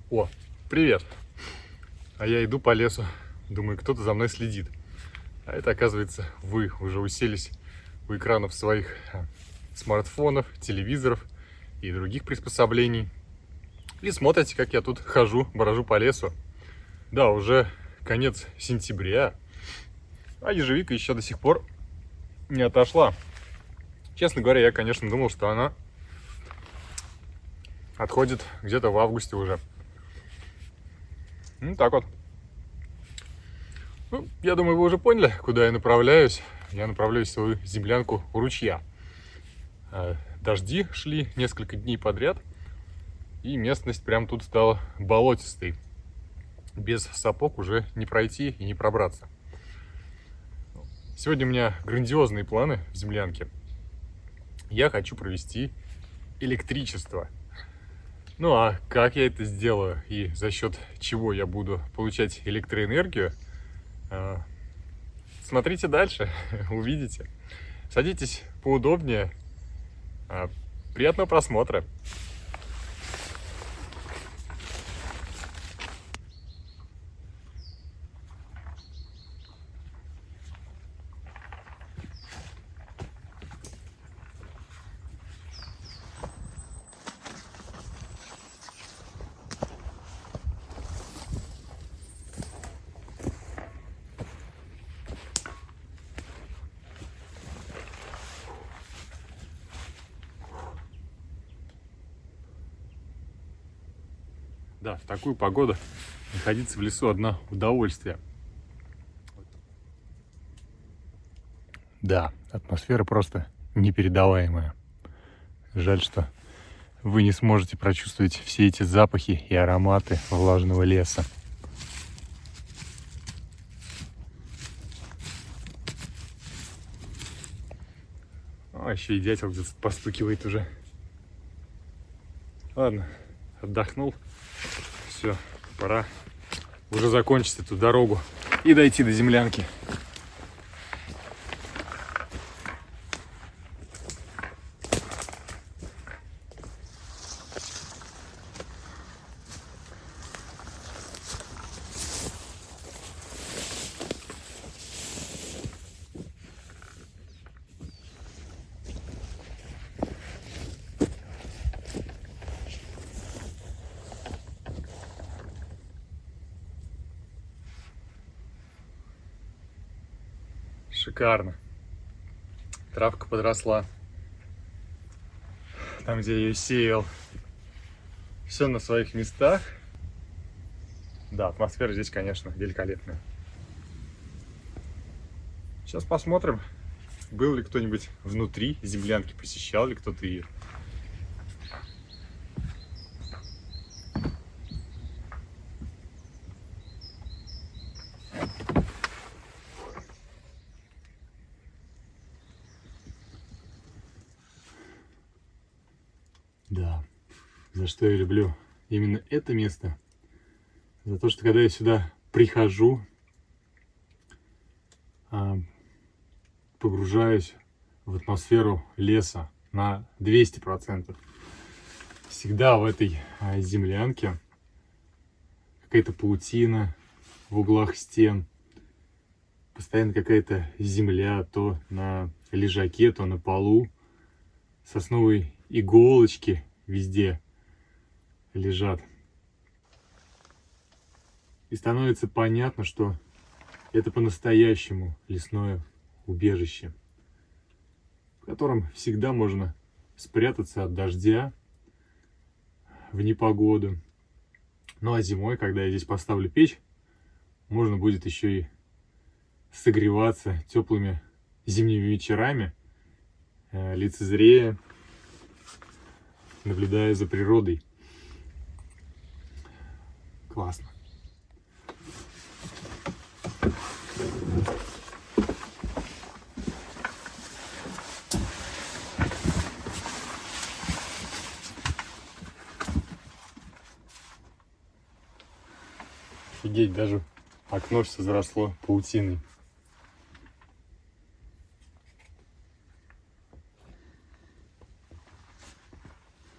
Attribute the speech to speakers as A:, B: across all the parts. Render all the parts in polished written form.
A: О, привет! А я иду по лесу, думаю, кто-то за мной следит. А это, оказывается, вы уже уселись у экранов своих смартфонов, телевизоров и других приспособлений. И смотрите, как я тут хожу, брожу по лесу. Да, уже конец сентября, а ежевика еще до сих пор не отошла. Честно говоря, я, конечно, думал, что она отходит где-то в августе уже. Ну, так вот. Ну, я думаю, вы уже поняли, куда я направляюсь. Я направляюсь в свою землянку у ручья. Дожди шли несколько дней подряд, и местность прям тут стала болотистой. Без сапог уже не пройти и не пробраться. Сегодня у меня грандиозные планы в землянке. Я хочу провести электричество. Ну а как я это сделаю и за счет чего я буду получать электроэнергию, смотрите дальше, увидите. Садитесь поудобнее. Приятного просмотра. Да, в такую погоду находиться в лесу одно удовольствие. Да, атмосфера просто непередаваемая. Жаль, что вы не сможете прочувствовать все эти запахи и ароматы влажного леса. А еще и дятел где-то постукивает уже. Ладно, отдохнул. Все, пора уже закончить эту дорогу и дойти до землянки. Шикарно. Травка подросла. Там, где я ее сеял. Все на своих местах. Да, атмосфера здесь, конечно, великолепная. Сейчас посмотрим, был ли кто-нибудь внутри землянки, посещал ли кто-то ее. Да, за что я люблю именно это место. За то, что когда я сюда прихожу, погружаюсь в атмосферу леса на 200%. Всегда в этой землянке какая-то паутина в углах стен, постоянно какая-то земля, то на лежаке, то на полу, сосновые иголочки везде лежат. И становится понятно, что это по-настоящему лесное убежище, в котором всегда можно спрятаться от дождя в непогоду. Ну а зимой, когда я здесь поставлю печь, можно будет еще и согреваться теплыми зимними вечерами, лицезрея, наблюдая за природой. Классно. Офигеть, даже окно все заросло паутиной.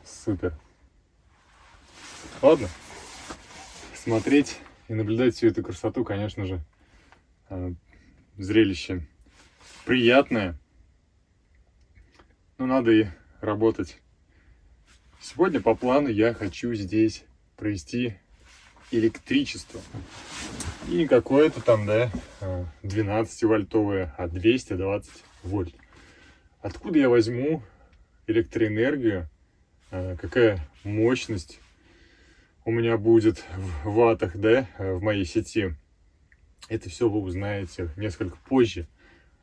A: Супер. Ладно, смотреть и наблюдать всю эту красоту, конечно же, зрелище приятное. Но надо и работать. Сегодня по плану я хочу здесь провести электричество. И не какое-то там, да, 12-вольтовое, а 220 вольт. Откуда я возьму электроэнергию? Какая мощность у меня будет в ваттах, да, в моей сети? Это все вы узнаете несколько позже.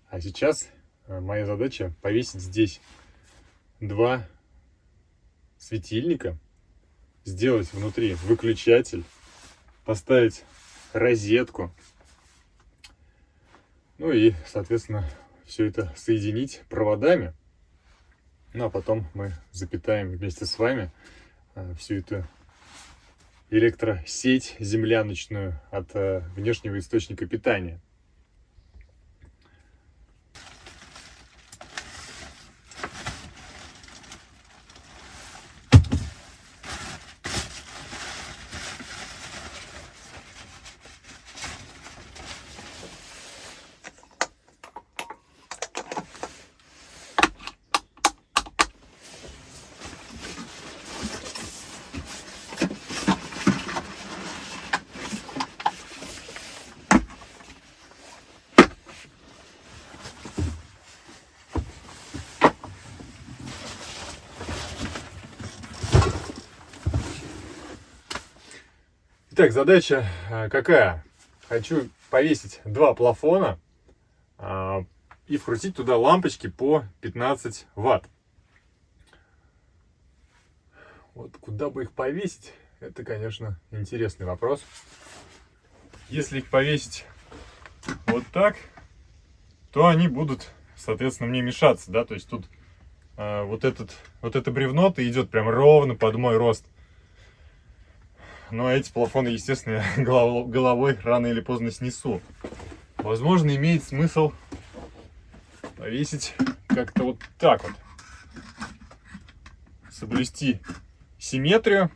A: А сейчас моя задача повесить здесь 2 светильника, сделать внутри выключатель, поставить розетку, ну и, соответственно, все это соединить проводами. Ну а потом мы запитаем вместе с вами всю эту электросеть земляночную от внешнего источника питания. Итак, задача какая? Хочу повесить 2 плафона и вкрутить туда лампочки по 15 ватт. Вот куда бы их повесить, это, конечно, интересный вопрос. Если их повесить вот так, то они будут, соответственно, мне мешаться, да, то есть тут вот это бревно-то идет прям ровно под мой рост. Но эти плафоны, естественно, я головой рано или поздно снесу. Возможно, имеет смысл повесить как-то вот так вот. Соблюсти симметрию.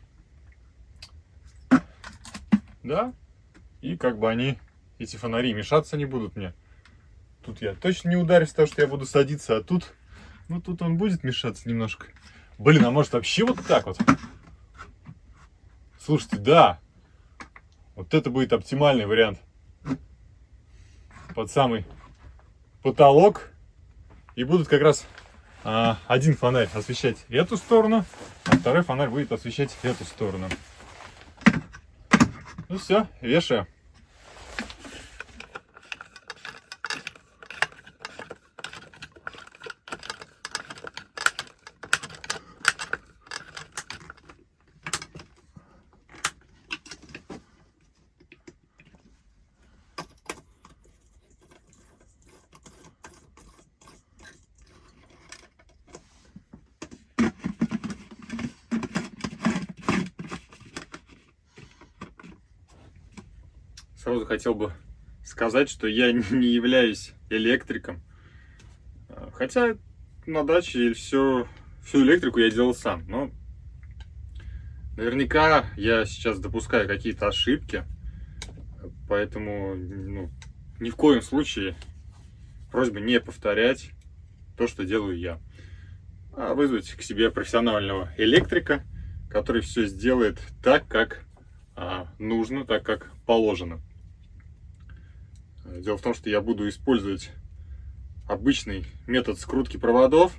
A: Да. И как бы эти фонари, мешаться не будут мне. Тут я точно не ударюсь, потому что я буду садиться, а тут, ну тут он будет мешаться немножко. Блин, а может вообще вот так вот? Слушайте, да, вот это будет оптимальный вариант. Под самый потолок. И будут как раз один фонарь освещать эту сторону, а второй фонарь будет освещать эту сторону. Ну все, вешаю. Сразу хотел бы сказать, что я не являюсь электриком. Хотя на даче всю электрику я делал сам. Но наверняка я сейчас допускаю какие-то ошибки. Поэтому ни в коем случае просьба не повторять то, что делаю я. А вызвать к себе профессионального электрика, который все сделает так, как нужно, так, как положено. Дело в том, что я буду использовать обычный метод скрутки проводов.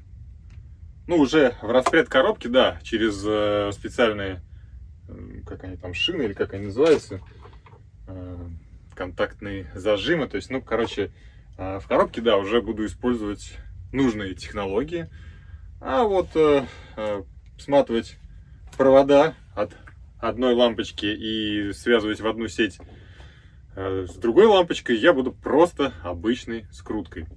A: Ну, уже в распред коробки, да, через специальные, как они там, шины, или как они называются, контактные зажимы. То есть, ну, короче, в коробке, да, уже буду использовать нужные технологии. А вот сматывать провода от одной лампочки и связывать в одну сеть с другой лампочкой я буду просто обычной скруткой.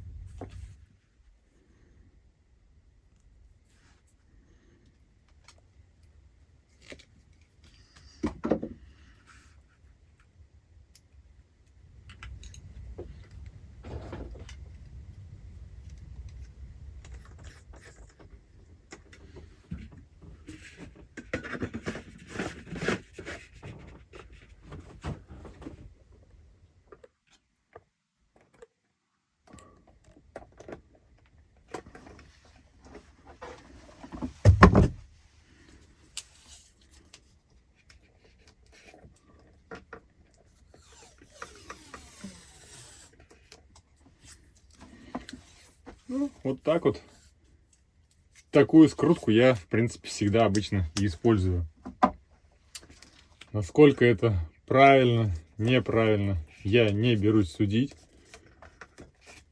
A: Ну, вот так вот. Такую скрутку я, в принципе, всегда обычно и использую. Насколько это правильно, неправильно, я не берусь судить.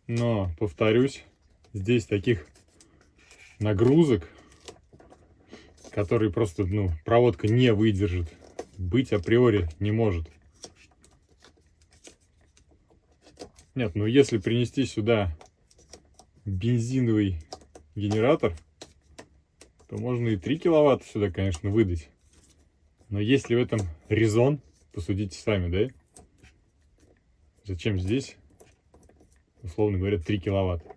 A: Но, повторюсь, здесь таких нагрузок, которые просто, проводка не выдержит, быть априори не может. Нет, если принести сюда бензиновый генератор, то можно и 3 киловатта сюда, конечно, выдать. Но есть ли в этом резон, посудите сами, да? Зачем здесь, условно говоря, 3 киловатта?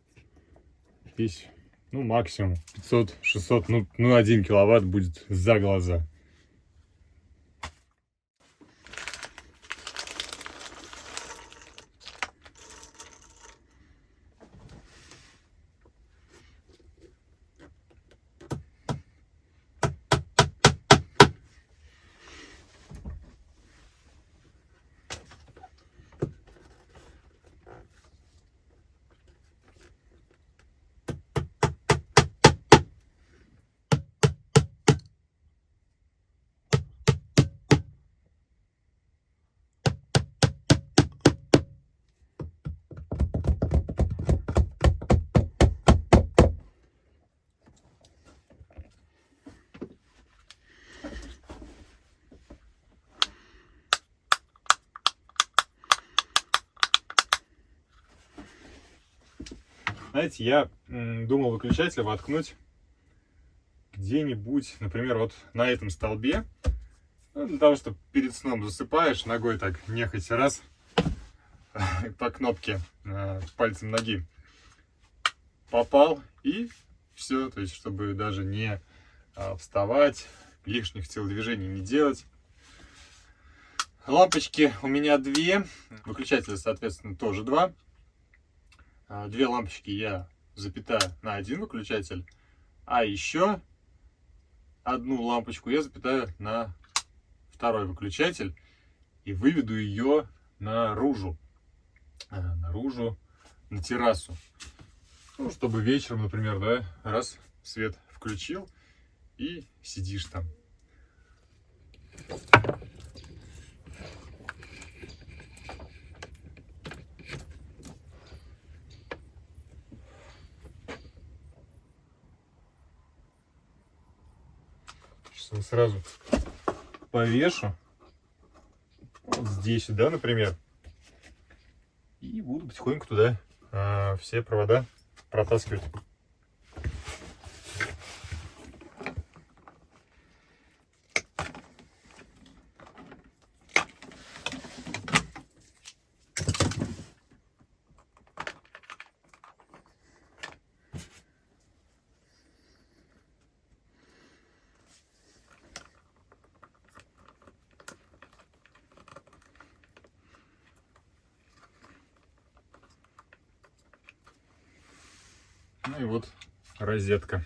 A: Здесь, максимум 500-600, 1 киловатт будет за глаза. Знаете, я думал выключатель воткнуть где-нибудь, например, вот на этом столбе, для того, чтобы перед сном засыпаешь, ногой так нехотя раз по кнопке пальцем ноги попал, и все, то есть чтобы даже не вставать, лишних телодвижений не делать. Лампочки у меня 2, выключателя, соответственно, тоже 2. 2 лампочки я запитаю на 1 выключатель, а еще 1 лампочку я запитаю на 2 выключатель и выведу ее наружу, на террасу. Чтобы вечером, например, да, раз свет включил и сидишь там. Сейчас сразу повешу вот здесь, да, например, и буду потихоньку туда все провода протаскивать. Ну и вот розетка.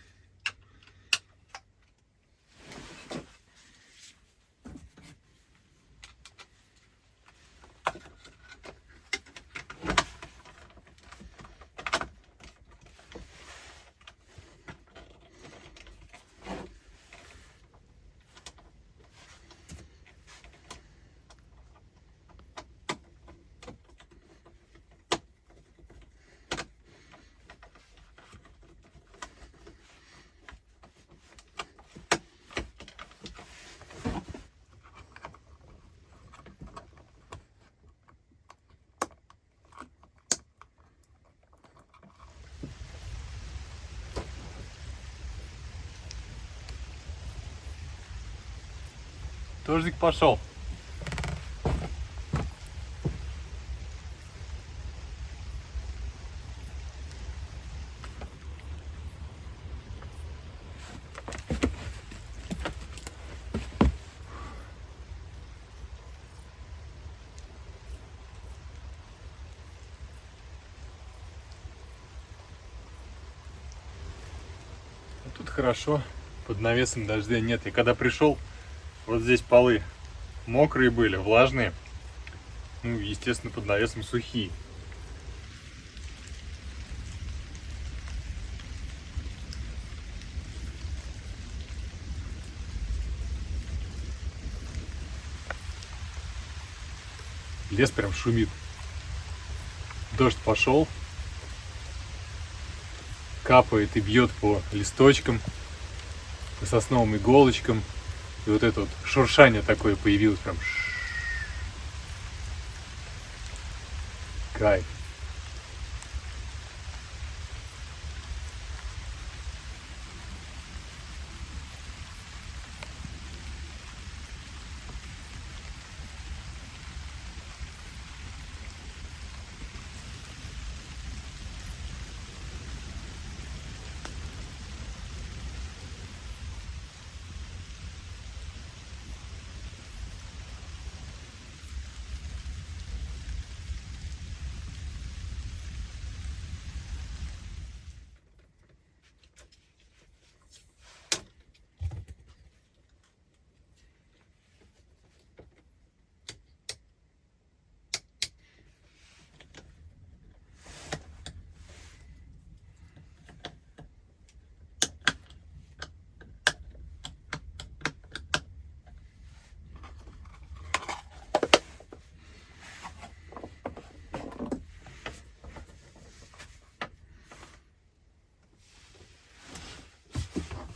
A: Дождик пошел. Тут хорошо, под навесом дождя нет. И когда пришел, вот здесь полы мокрые были, влажные. Ну, естественно, под навесом сухие. Лес прям шумит. Дождь пошел. Капает и бьет по листочкам, по сосновым иголочкам. И вот это вот шуршание такое появилось прям. Кайф.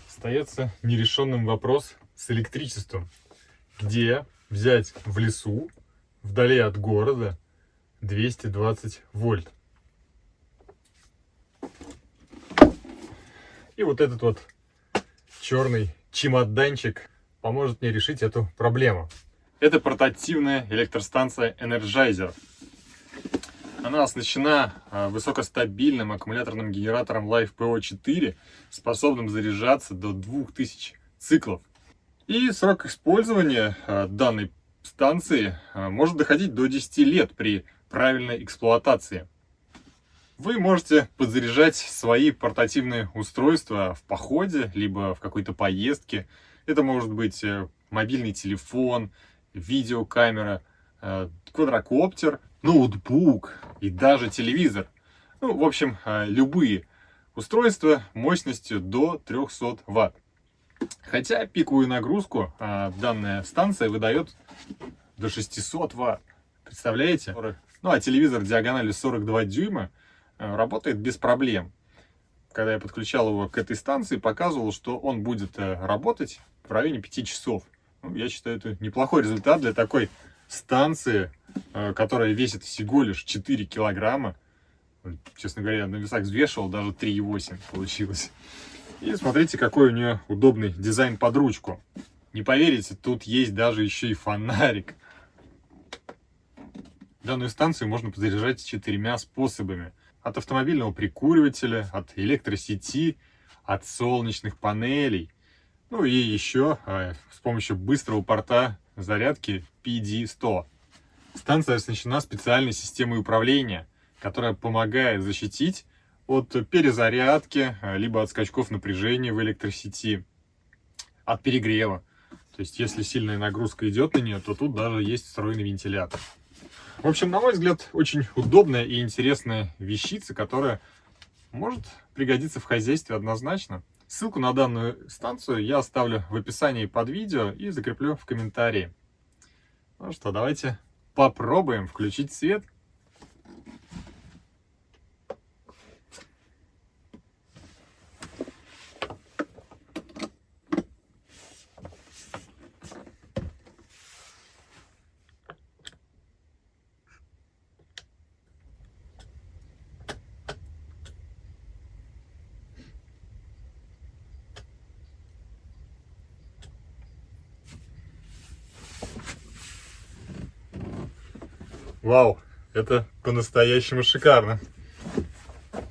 A: Остается нерешенным вопрос с электричеством. Где взять в лесу, вдали от города, 220 вольт? И вот этот вот черный чемоданчик поможет мне решить эту проблему. Это портативная электростанция Energizer. Она оснащена высокостабильным аккумуляторным генератором LiFePO4, способным заряжаться до 2000 циклов. И срок использования данной станции может доходить до 10 лет при правильной эксплуатации. Вы можете подзаряжать свои портативные устройства в походе, либо в какой-то поездке. Это может быть мобильный телефон, видеокамера, квадрокоптер, ноутбук и даже телевизор. Ну, в общем, любые устройства мощностью до 300 Вт. Хотя пиковую нагрузку данная станция выдает до 600 Вт. Представляете? Ну, а телевизор диагональю 42 дюйма работает без проблем. Когда я подключал его к этой станции, показывал, что он будет работать в районе 5 часов. Ну, я считаю, это неплохой результат для такой станции, которая весит всего лишь 4 килограмма. Честно говоря, на весах взвешивал, даже 3,8 получилось. И смотрите, какой у нее удобный дизайн под ручку. Не поверите, тут есть даже еще и фонарик. Данную станцию можно подзаряжать 4 способами. От автомобильного прикуривателя, от электросети, от солнечных панелей. Ну и еще с помощью быстрого порта зарядки PD-100. Станция оснащена специальной системой управления, которая помогает защитить от перезарядки, либо от скачков напряжения в электросети, от перегрева. То есть, если сильная нагрузка идет на нее, то тут даже есть встроенный вентилятор. В общем, на мой взгляд, очень удобная и интересная вещица, которая может пригодиться в хозяйстве однозначно. Ссылку на данную станцию я оставлю в описании под видео и закреплю в комментарии. Ну что, давайте попробуем включить свет. Вау, это по-настоящему шикарно.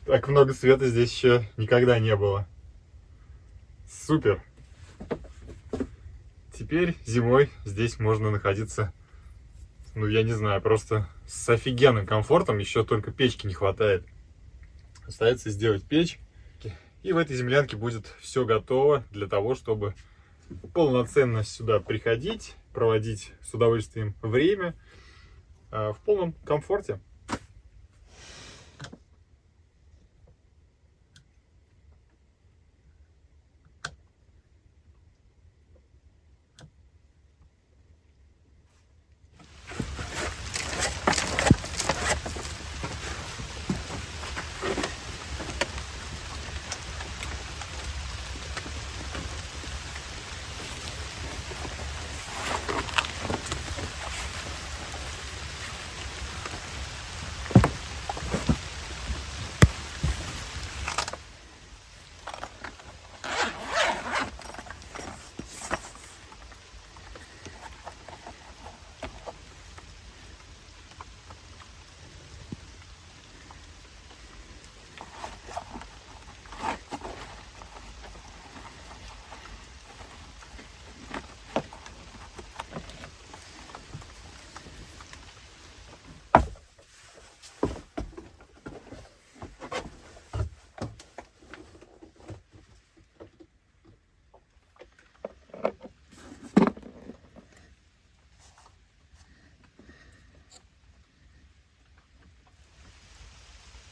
A: Так много света здесь еще никогда не было. Супер. Теперь зимой здесь можно находиться, ну я не знаю, просто с офигенным комфортом. Еще только печки не хватает. Остается сделать печь. И в этой землянке будет все готово для того, чтобы полноценно сюда приходить, проводить с удовольствием время в полном комфорте.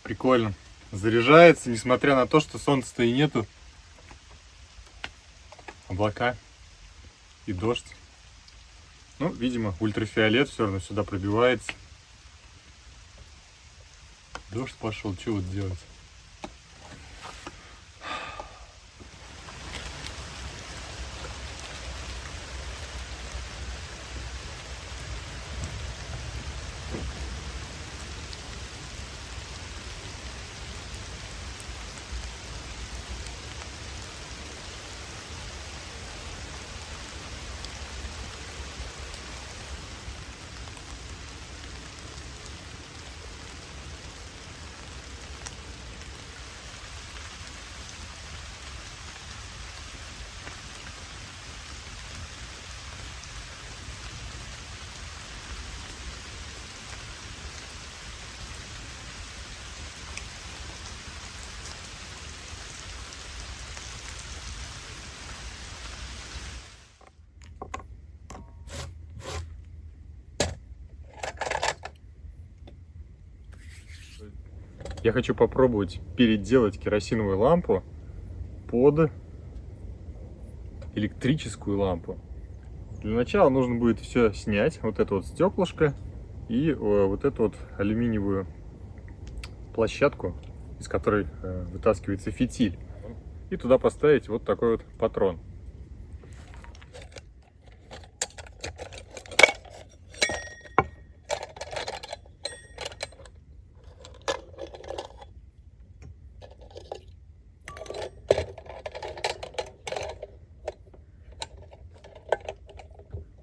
A: Прикольно. Заряжается, несмотря на то, что солнца-то и нету. Облака и дождь. Ну, видимо, ультрафиолет все равно сюда пробивается. Дождь пошел, что вот делать? Я хочу попробовать переделать керосиновую лампу под электрическую лампу. Для начала нужно будет все снять, вот это вот стеклышко и вот эту вот алюминиевую площадку, из которой вытаскивается фитиль, и туда поставить вот такой вот патрон.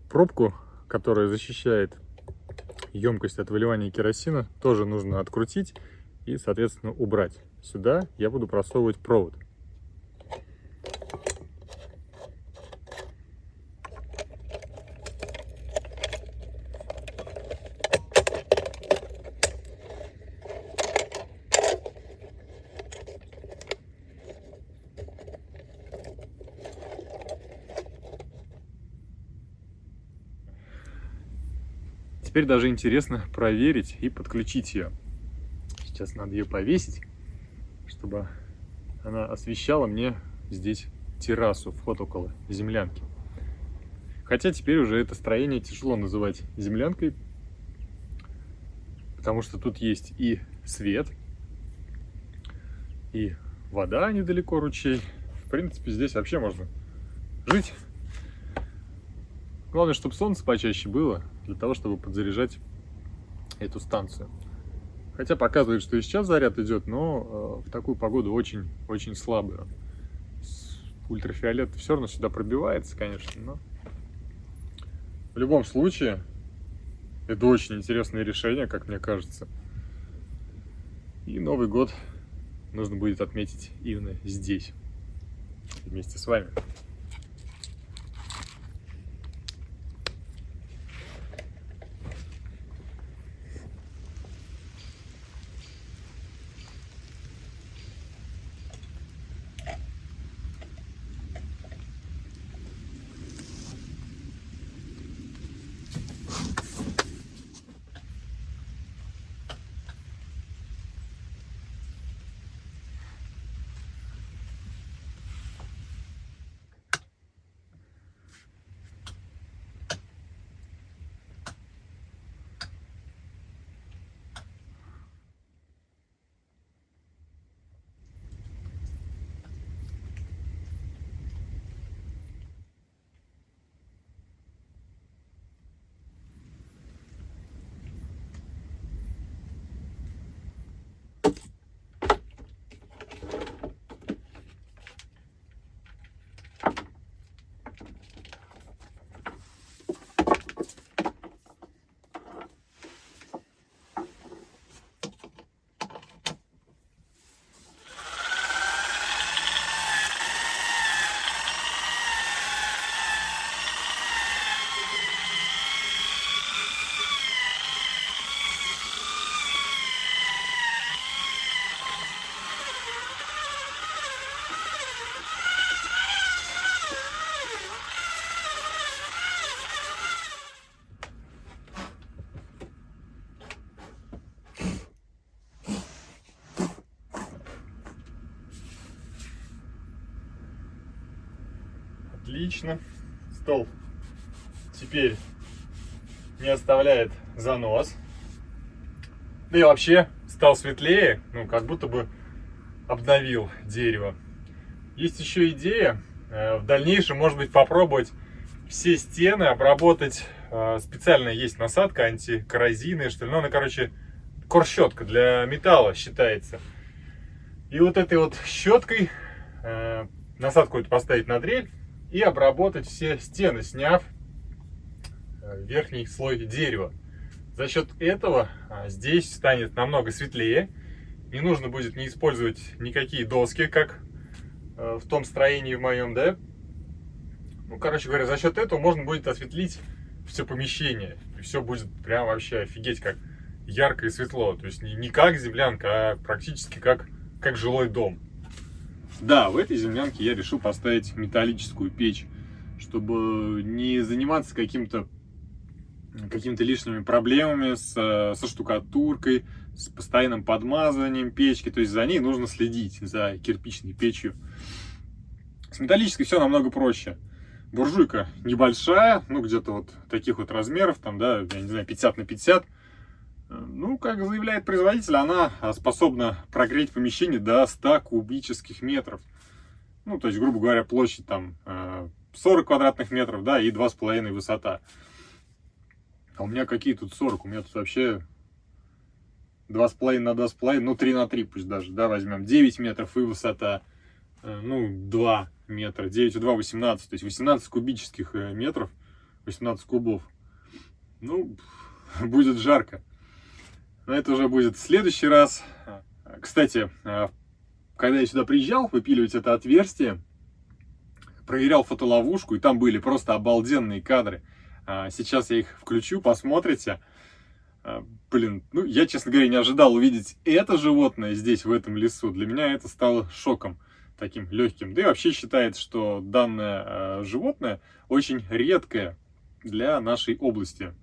A: Пробку, которая защищает емкость от выливания керосина, тоже нужно открутить и, соответственно, убрать. Сюда я буду просовывать провод. Теперь даже интересно проверить и подключить ее. Сейчас надо ее повесить, чтобы она освещала мне здесь террасу, вход около землянки. Хотя теперь уже это строение тяжело называть землянкой, потому что тут есть и свет, и вода недалеко, ручей. В принципе, здесь вообще можно жить. Главное, чтобы солнце почаще было, для того, чтобы подзаряжать эту станцию. Хотя показывает, что и сейчас заряд идет, но в такую погоду очень слабый. Ультрафиолет все равно сюда пробивается, конечно, но в любом случае это очень интересное решение, как мне кажется. И Новый год нужно будет отметить именно здесь, вместе с вами. Отлично. Стол теперь не оставляет занос. Да и вообще стал светлее, ну, как будто бы обновил дерево. Есть еще идея в дальнейшем, может быть, попробовать все стены обработать. Специально есть насадка антикоррозийная, что ли. Ну, она, короче, корщетка для металла считается. И вот этой вот щеткой насадку эту поставить на дрель и обработать все стены, сняв верхний слой дерева. За счет этого здесь станет намного светлее. Не нужно будет не использовать никакие доски, как в том строении в моем, да? Ну, короче говоря, за счет этого можно будет осветлить все помещение. И все будет прям вообще офигеть как ярко и светло. То есть не как землянка, а практически как жилой дом. Да, в этой землянке я решил поставить металлическую печь, чтобы не заниматься какими-то лишними проблемами со штукатуркой, с постоянным подмазыванием печки. То есть за ней нужно следить, за кирпичной печью. С металлической все намного проще. Буржуйка небольшая, ну где-то вот таких вот размеров, там, да, я не знаю, 50 на 50. Ну, как заявляет производитель, она способна прогреть помещение до 100 кубических метров. Ну, то есть, грубо говоря, площадь там 40 квадратных метров, да, и 2,5 высота. А у меня какие тут 40? У меня тут вообще 2,5 на 2,5, ну 3 на 3 пусть даже, да, возьмем. 9 метров и высота, ну, 2 метра. 9 и 2, 18. То есть 18 кубических метров, 18 кубов. Ну, будет жарко. Но это уже будет в следующий раз. Кстати, когда я сюда приезжал выпиливать это отверстие, проверял фотоловушку, и там были просто обалденные кадры. Сейчас я их включу, посмотрите. Блин, ну я, честно говоря, не ожидал увидеть это животное здесь, в этом лесу. Для меня это стало шоком таким легким. Да и вообще считается, что данное животное очень редкое для нашей области.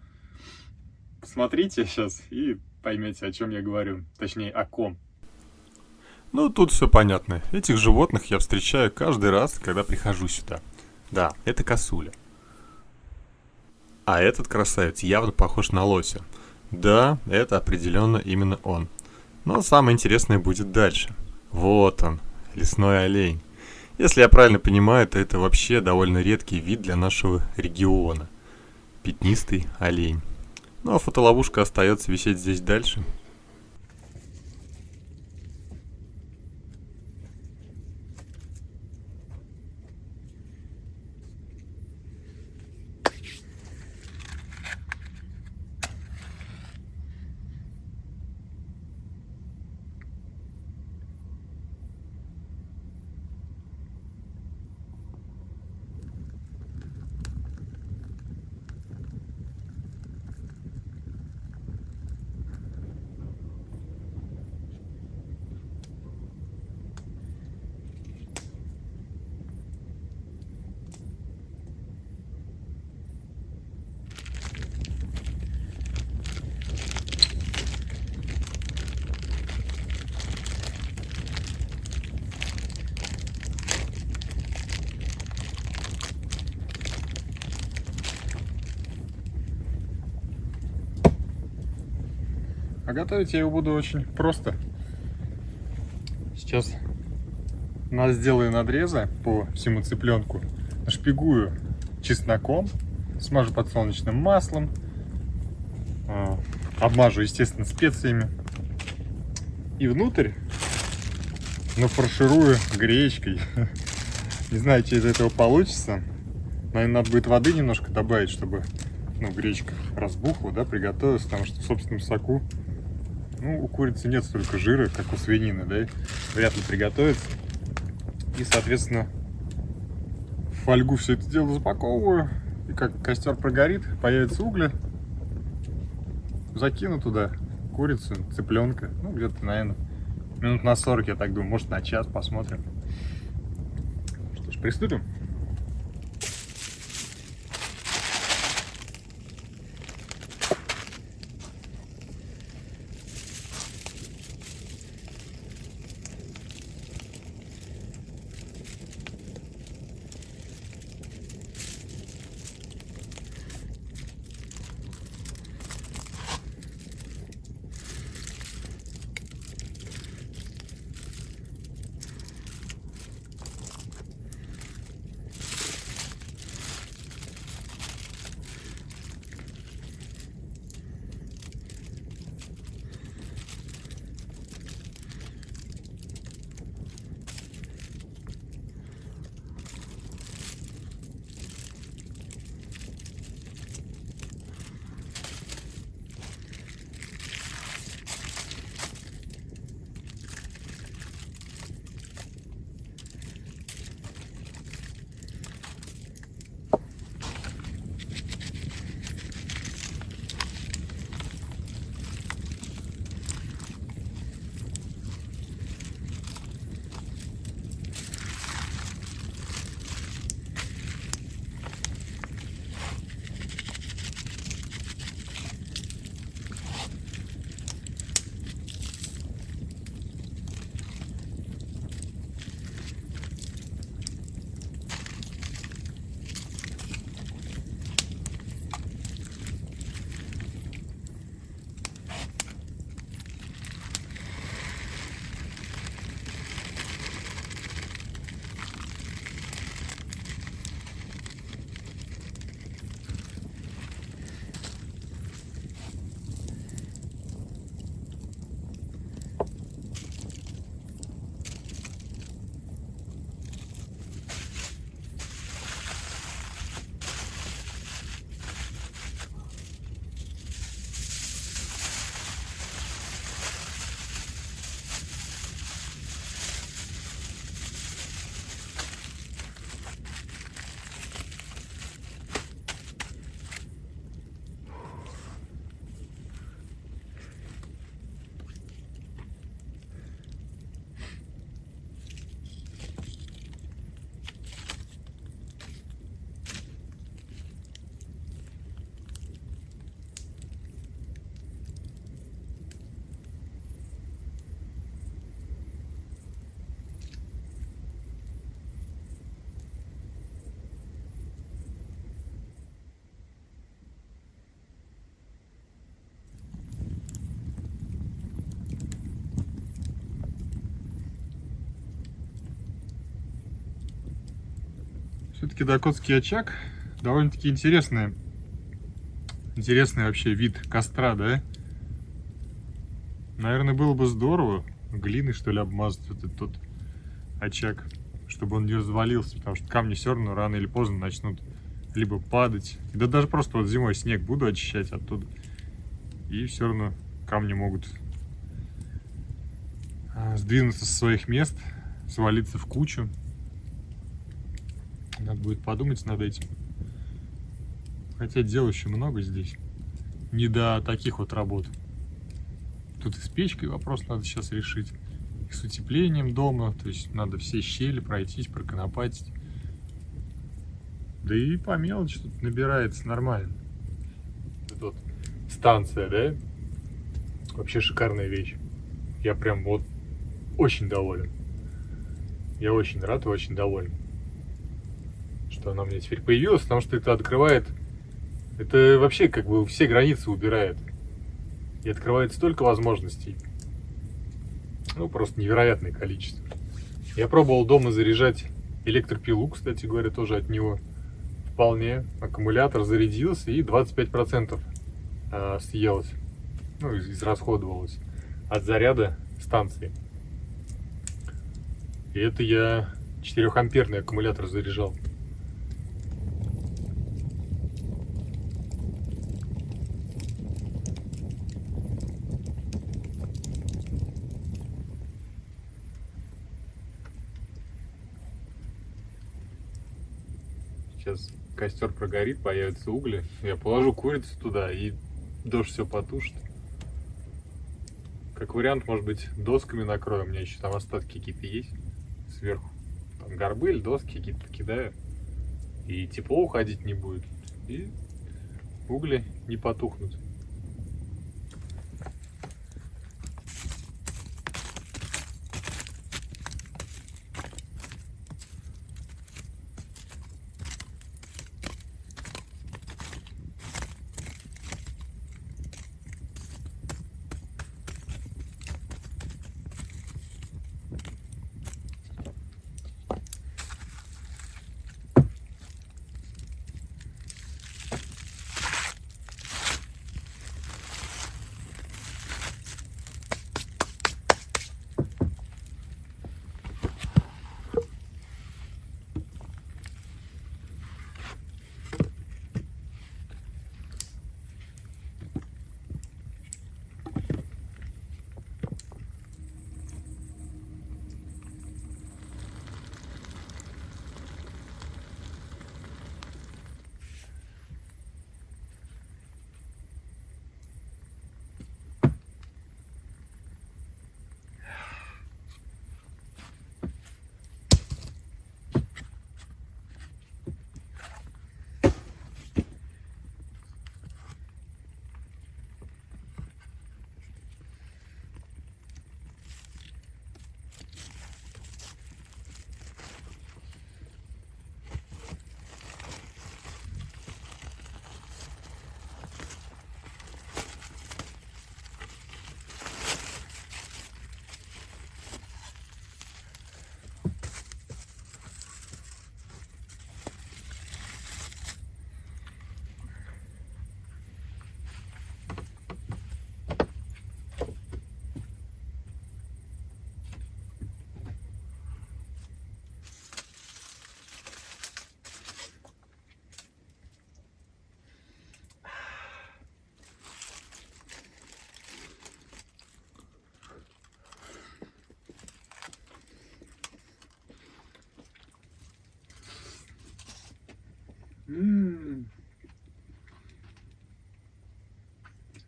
A: Посмотрите сейчас и поймете, о чем я говорю. Точнее, о ком.
B: Ну, тут все понятно. Этих животных я встречаю каждый раз, когда прихожу сюда. Да, это косуля. А этот красавец явно похож на лося. Да, это определенно именно он. Но самое интересное будет дальше. Вот он, лесной олень. Если я правильно понимаю, то это вообще довольно редкий вид для нашего региона. Пятнистый олень. Ну а фотоловушка остается висеть здесь дальше.
A: А готовить я его буду очень просто. Сейчас сделаю надрезы по всему цыпленку, нашпигую чесноком, смажу подсолнечным маслом, обмажу, естественно, специями. И внутрь нафарширую гречкой. Не знаю, что из этого получится. Наверное, надо будет воды немножко добавить, чтобы гречка разбухла, да, приготовилась, потому что в собственном соку, у курицы нет столько жира, как у свинины, да, и вряд ли приготовится. И, соответственно, в фольгу все это дело запаковываю, и как костер прогорит, появятся угли, закину туда курицу, цыпленка, где-то, наверное, минут на 40, я так думаю, может на час, посмотрим. Что ж, приступим. Все-таки дакотский очаг довольно-таки интересный вообще вид костра, да? Наверное, было бы здорово глиной, что ли, обмазать вот этот тот очаг, чтобы он не развалился, потому что камни все равно рано или поздно начнут либо падать. Да даже просто вот зимой снег буду очищать оттуда, и все равно камни могут сдвинуться со своих мест, свалиться в кучу. Надо будет подумать над этим. Хотя дел еще много здесь. Не до таких вот работ. Тут и с печкой вопрос надо сейчас решить. И с утеплением дома. То есть надо все щели пройтись, проконопатить. Да и по мелочи тут набирается нормально. Вот станция, да? Вообще шикарная вещь. Я прям вот очень доволен. Я очень рад и очень доволен, что она у меня теперь появилась, потому что это открывает, это вообще как бы все границы убирает. И открывает столько возможностей. Ну, просто невероятное количество. Я пробовал дома заряжать электропилу, кстати говоря, тоже от него. Вполне. Аккумулятор зарядился и 25% съелось. Ну, израсходовалось от заряда станции. И это я 4-амперный аккумулятор заряжал. Сейчас костер прогорит, появятся угли. Я положу курицу туда, и дождь все потушит. Как вариант, может быть, досками накрою. У меня еще там остатки какие-то есть сверху. Там горбы или доски какие-то покидаю. И тепло уходить не будет. И угли не потухнут.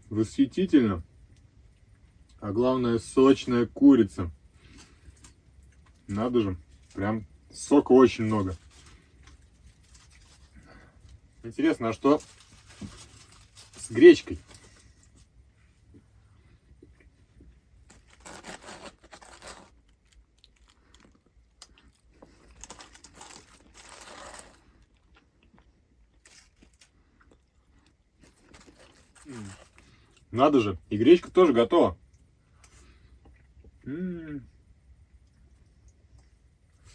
A: Восхитительно. А главное, сочная курица. Надо же, прям сока очень много. Интересно, а что с гречкой? Надо же, и гречка тоже готова. Но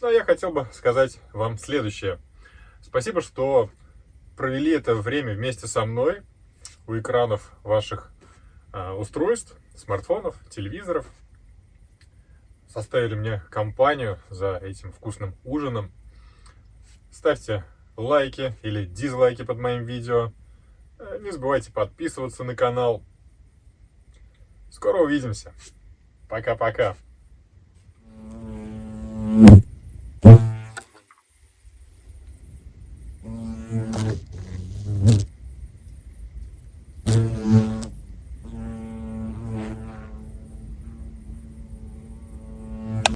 A: я хотел бы сказать вам следующее. Спасибо, что провели это время вместе со мной у экранов ваших устройств, смартфонов, телевизоров. Составили мне компанию за этим вкусным ужином. Ставьте лайки или дизлайки под моим видео. Не забывайте подписываться на канал. Скоро увидимся. Пока-пока.